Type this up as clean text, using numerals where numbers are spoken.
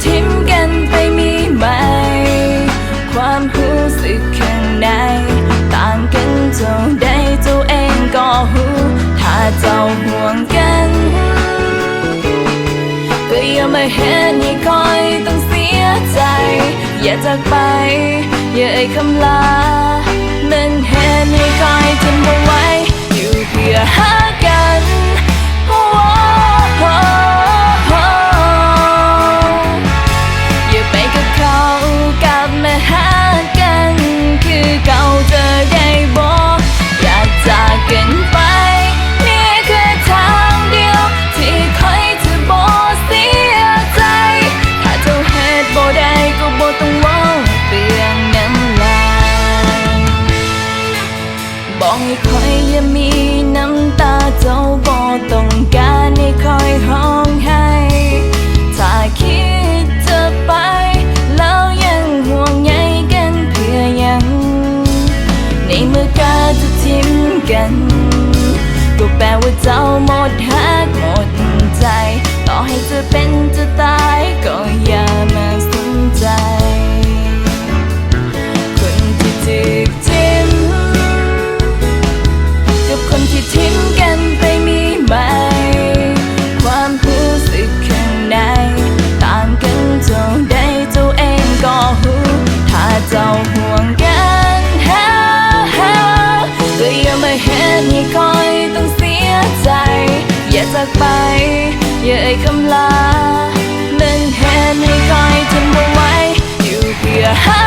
ทิ้มกันไปมีไหมความรู้สึกข้างในต่างกันเท่าใดเจ้าเองก็รู้ถ้าเจ้าห่วงกันก็อย่ามาเห็นให้คอยต้องเสียใจอย่าจากไปอย่าเอ่ยคำลานั้นเห็นให้คอยทนเอาไว้อยู่เพื่อหากันอย่าไปกับเขากลับมาหากันคือเก่าเจอได้บอกอยากจากกันไปนี่คือทางเดียวที่คอยจะบอกเสียใจถ้าเจ้าเหตุบ่ได้ก็บ่ต้องเว้าเปลี่ยนน้ำลายบอกให้คอยอย่ามีน้ำตาเจ้าบ่ต้องการให้คอยร้องไห้ถ้าคิดจะไปแล้วยังห่วงใยกันเพื่อยังในเมื่อกาจะทิ้มกันก็แปลว่าเจ้าหมดหักหมดใจต่อให้จะเป็นจะตายก็อย่ามาสนใจคนที่ถูกทิ้มกับคนที่ทิ้มกันไปมีไหมความรู้สึกข้างในต่างกันเท่าใดเจ้าเองก็รู้ถ้าเจ้าห่วงกันก็อย่ามาเห็นให้คอยต้องเสียใจอย่าจากไปอย่าเอ่ยคำลานั้นเห็นให้คอยทนเอาไว้อยู่เพื่อหา